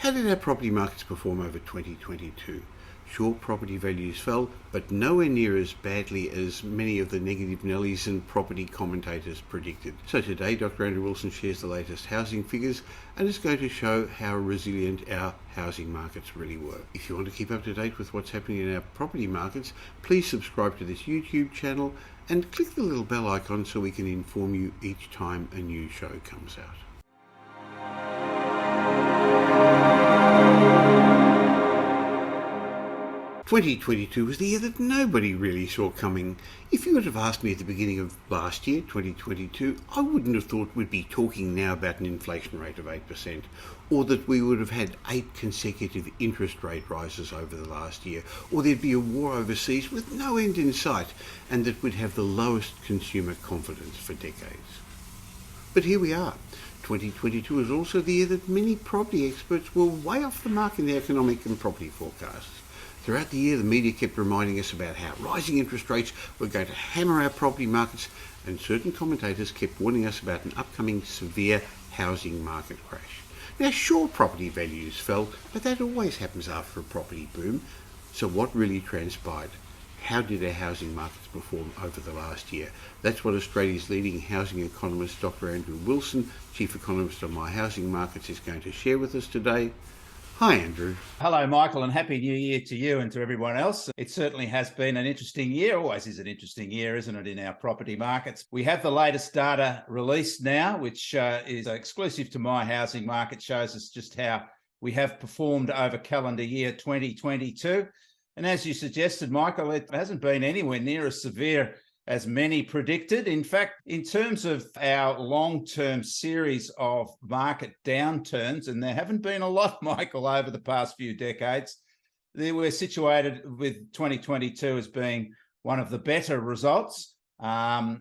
How did our property markets perform over 2022? Sure, property values fell, but nowhere near as badly as many of the negative Nellies and property commentators predicted. So today, Dr. Andrew Wilson shares the latest housing figures and is going to show how resilient our housing markets really were. If you want to keep up to date with what's happening in our property markets, please subscribe to this YouTube channel and click the little bell icon so we can inform you each time a new show comes out. 2022 was the year that nobody really saw coming. If you would have asked me at the beginning of last year, 2022, I wouldn't have thought we'd be talking now about an inflation rate of 8%, or that we would have had 8 consecutive interest rate rises over the last year, or there'd be a war overseas with no end in sight, and that we'd have the lowest consumer confidence for decades. But here we are. 2022 is also the year that many property experts were way off the mark in their economic and property forecasts. Throughout the year, the media kept reminding us about how rising interest rates were going to hammer our property markets, and certain commentators kept warning us about an upcoming severe housing market crash. Now, sure, property values fell, but that always happens after a property boom. So what really transpired? How did our housing markets perform over the last year? That's what Australia's leading housing economist, Dr. Andrew Wilson, Chief Economist on My Housing Markets, is going to share with us today. Hi, Andrew. Hello, Michael, and Happy New Year to you and to everyone else. It certainly has been an interesting year, always is an interesting year, isn't it, in our property markets. We have the latest data released now, which is exclusive to My Housing Market, shows us just how we have performed over calendar year 2022. And as you suggested, Michael, it hasn't been anywhere near as severe as many predicted. In fact, in terms of our long-term series of market downturns, and there haven't been a lot, Michael, over the past few decades, we're situated with 2022 as being one of the better results,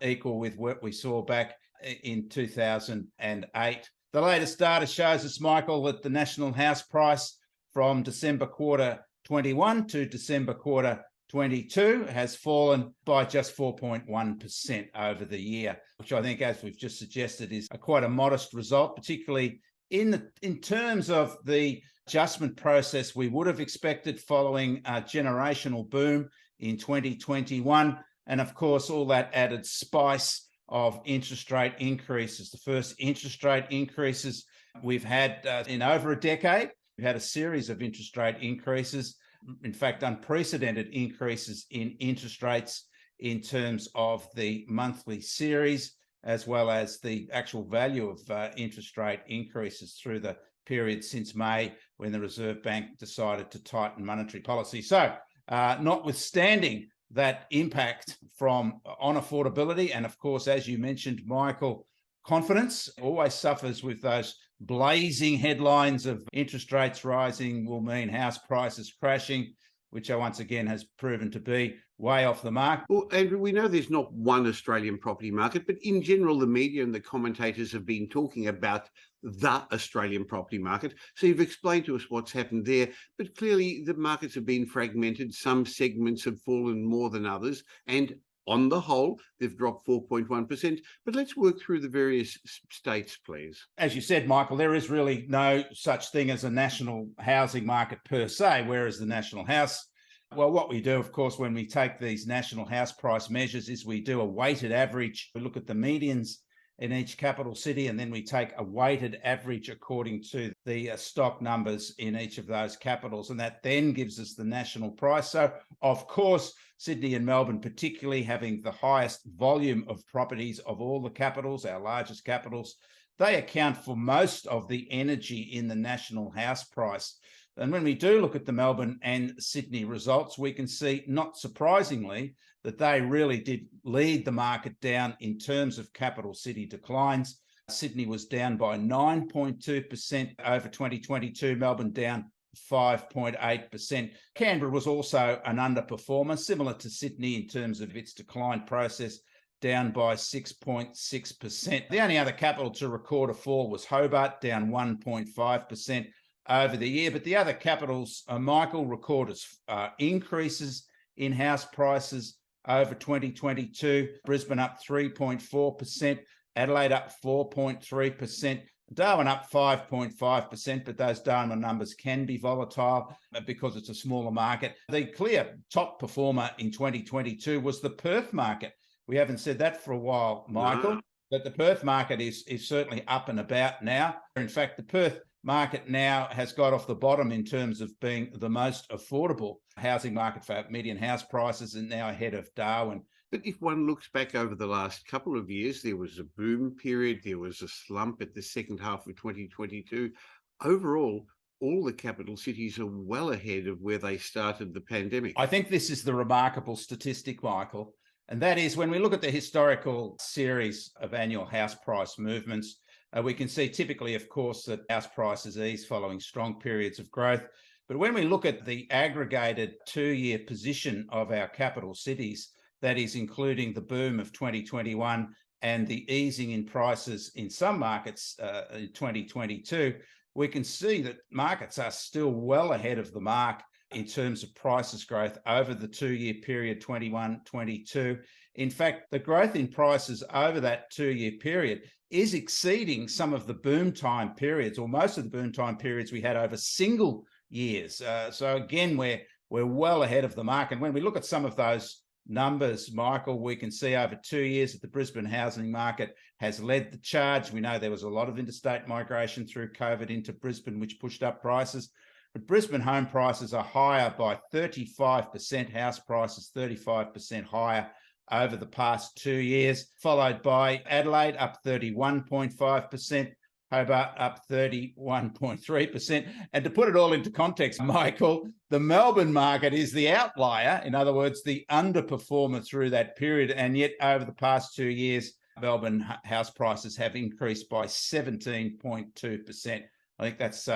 equal with what we saw back in 2008. The latest data shows us, Michael, that the national house price from December quarter 21 to December quarter 22 has fallen by just 4.1% over the year, which I think, as we've just suggested, is quite a modest result, particularly in terms of the adjustment process we would have expected following a generational boom in 2021. And of course, all that added spice of interest rate increases, the first interest rate increases we've had in over a decade. We've had a series of interest rate increases. In fact, unprecedented increases in interest rates in terms of the monthly series, as well as the actual value of interest rate increases through the period since May, when the Reserve Bank decided to tighten monetary policy. So, notwithstanding that impact on affordability, and of course, as you mentioned, Michael, confidence always suffers with those blazing headlines of interest rates rising will mean house prices crashing, which once again has proven to be way off the mark. Well, Andrew, we know there's not one Australian property market, but in general, the media and the commentators have been talking about the Australian property market. So you've explained to us what's happened there, but clearly the markets have been fragmented. Some segments have fallen more than others, and on the whole, they've dropped 4.1%. But let's work through the various states, please. As you said, Michael, there is really no such thing as a national housing market per se, whereas the national house, well, what we do, of course, when we take these national house price measures is we do a weighted average. We look at the medians in each capital city, and then we take a weighted average according to the stock numbers in each of those capitals, and that then gives us the national price. So, of course, Sydney and Melbourne, particularly having the highest volume of properties of all the capitals, our largest capitals, they account for most of the energy in the national house price. And when we do look at the Melbourne and Sydney results, we can see, not surprisingly, that they really did lead the market down in terms of capital city declines. Sydney was down by 9.2% over 2022, Melbourne down 5.8%. Canberra was also an underperformer, similar to Sydney in terms of its decline process, down by 6.6%. The only other capital to record a fall was Hobart, down 1.5% over the year. But the other capitals, Michael, recorded increases in house prices over 2022. Brisbane up 3.4%, Adelaide up 4.3%, Darwin up 5.5%, but those Darwin numbers can be volatile because it's a smaller market. The clear top performer in 2022 was the Perth market. We haven't said that for a while, Michael, but the Perth market is certainly up and about now. In fact, the Perth market now has got off the bottom in terms of being the most affordable housing market for median house prices, and now ahead of Darwin. But if one looks back over the last couple of years, there was a boom period, there was a slump at the second half of 2022. Overall, all the capital cities are well ahead of where they started the pandemic. I think this is the remarkable statistic, Michael, and that is when we look at the historical series of annual house price movements, we can see typically, of course, that house prices ease following strong periods of growth. But when we look at the aggregated 2-year position of our capital cities, that is including the boom of 2021 and the easing in prices in some markets in 2022, we can see that markets are still well ahead of the mark in terms of prices growth over the 2-year period 21-22. In fact, the growth in prices over that 2-year period is exceeding some of the boom time periods, or most of the boom time periods we had over single years. So again, we're well ahead of the mark. And when we look at some of those numbers, Michael, we can see over 2 years that the Brisbane housing market has led the charge. We know there was a lot of interstate migration through COVID into Brisbane, which pushed up prices. But Brisbane home prices are higher by 35%, house prices 35% higher over the past 2 years, followed by Adelaide up 31.5%, Hobart up 31.3%. And to put it all into context, Michael, the Melbourne market is the outlier, in other words, the underperformer through that period. And yet over the past 2 years, Melbourne house prices have increased by 17.2%. I think that's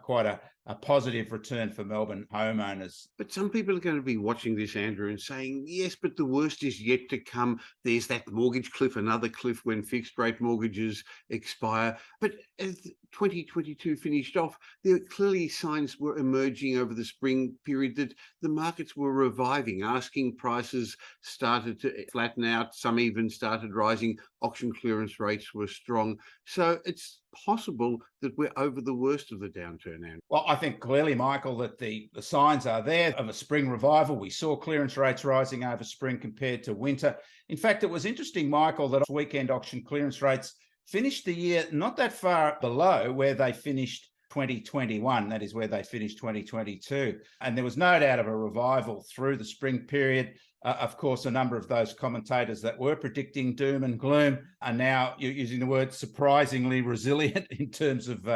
quite a positive return for Melbourne homeowners. But some people are going to be watching this, Andrew, and saying, yes, but the worst is yet to come. There's that mortgage cliff, another cliff when fixed rate mortgages expire. But as 2022 finished off, there clearly signs were emerging over the spring period that the markets were reviving. Asking prices started to flatten out. Some even started rising. Auction clearance rates were strong. So it's possible that we're over the worst of the downturn now. Well, I think clearly, Michael, that the signs are there of a spring revival. We saw clearance rates rising over spring compared to winter. In fact, it was interesting, Michael, that weekend auction clearance rates finished the year not that far below where they finished 2021, that is where they finished 2022. And there was no doubt of a revival through the spring period. Of course, a number of those commentators that were predicting doom and gloom are now using the word surprisingly resilient in terms of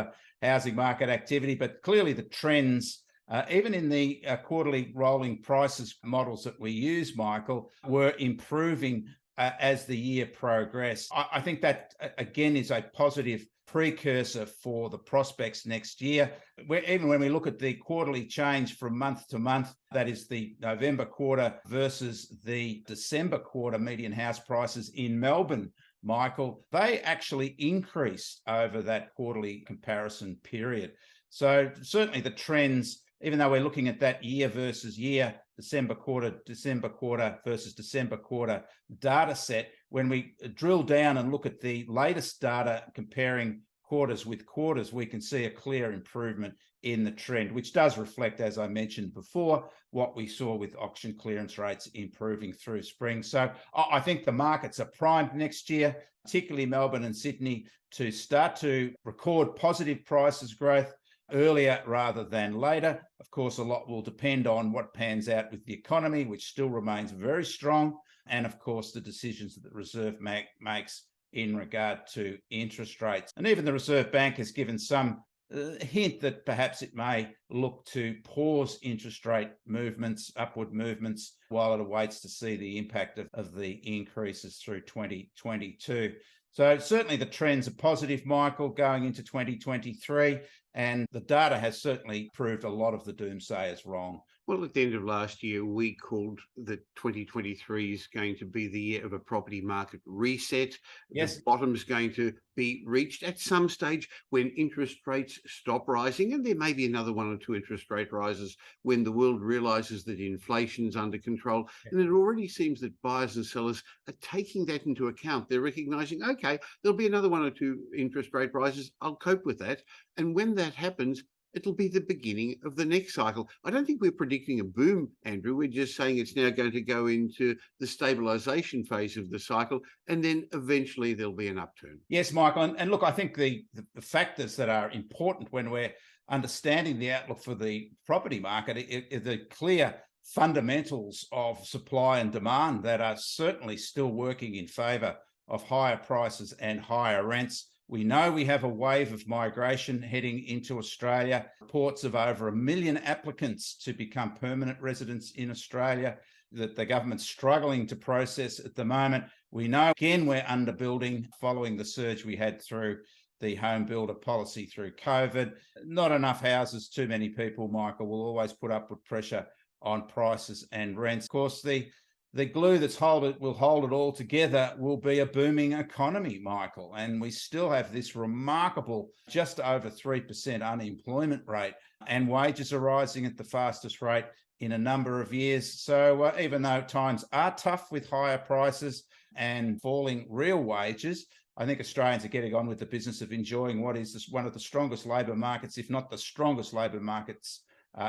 housing market activity. But clearly the trends, even in the quarterly rolling prices models that we use, Michael, were improving as the year progressed. I think that, again, is a positive precursor for the prospects next year. Even when we look at the quarterly change from month to month, that is the November quarter versus the December quarter median house prices in Melbourne, Michael, they actually increase over that quarterly comparison period. So certainly the trends, even though we're looking at that year versus year, December quarter versus December quarter data set, when we drill down and look at the latest data comparing quarters with quarters, we can see a clear improvement in the trend, which does reflect, as I mentioned before, what we saw with auction clearance rates improving through spring. So I think the markets are primed next year, particularly Melbourne and Sydney, to start to record positive prices growth earlier rather than later. Of course, a lot will depend on what pans out with the economy, which still remains very strong, and of course the decisions that the Reserve Bank makes in regard to interest rates. And even the Reserve Bank has given some hint that perhaps it may look to pause interest rate movements, upward movements, while it awaits to see the impact of the increases through 2022. So certainly the trends are positive, Michael, going into 2023, and the data has certainly proved a lot of the doomsayers wrong. Well, at the end of last year, we called that 2023 is going to be the year of a property market reset. The Yes. bottom's going to be reached at some stage when interest rates stop rising, and there may be another one or two interest rate rises when the world realizes that inflation's under control. And it already seems that buyers and sellers are taking that into account. They're recognizing, okay, there'll be another one or two interest rate rises. I'll cope with that. And when that happens, it'll be the beginning of the next cycle. I don't think we're predicting a boom, Andrew. We're just saying it's now going to go into the stabilization phase of the cycle, and then eventually there'll be an upturn. Yes, Michael. And look, I think the factors that are important when we're understanding the outlook for the property market are the clear fundamentals of supply and demand that are certainly still working in favour of higher prices and higher rents. We know we have a wave of migration heading into Australia, reports of over 1 million applicants to become permanent residents in Australia that the government's struggling to process at the moment. We know, again, we're underbuilding following the surge we had through the home builder policy through COVID. Not enough houses, too many people, Michael, will always put upward pressure on prices and rents. Of course, the glue that's will hold it all together will be a booming economy, Michael. And we still have this remarkable just over 3% unemployment rate, and wages are rising at the fastest rate in a number of years. So even though times are tough with higher prices and falling real wages, I think Australians are getting on with the business of enjoying what is one of the strongest labour markets, if not the strongest labour markets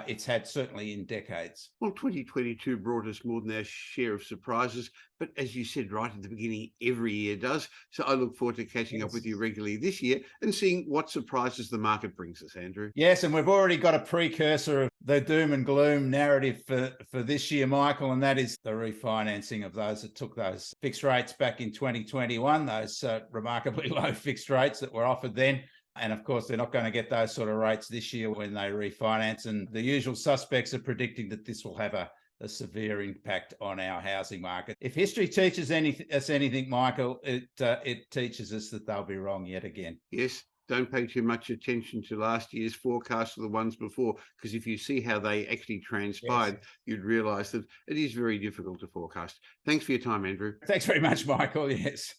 it's had certainly in decades. Well, 2022 brought us more than our share of surprises, but as you said right at the beginning, every year does. So I look forward to catching up with you regularly this year and seeing what surprises the market brings us, Andrew. Yes, and we've already got a precursor of the doom and gloom narrative for this year, Michael, and that is the refinancing of those that took those fixed rates back in 2021, those remarkably low fixed rates that were offered then. And of course, they're not going to get those sort of rates this year when they refinance. And the usual suspects are predicting that this will have a severe impact on our housing market. If history teaches us anything, Michael, it teaches us that they'll be wrong yet again. Yes. Don't pay too much attention to last year's forecasts or the ones before, because if you see how they actually transpired, you'd realise that it is very difficult to forecast. Thanks for your time, Andrew. Thanks very much, Michael. Yes.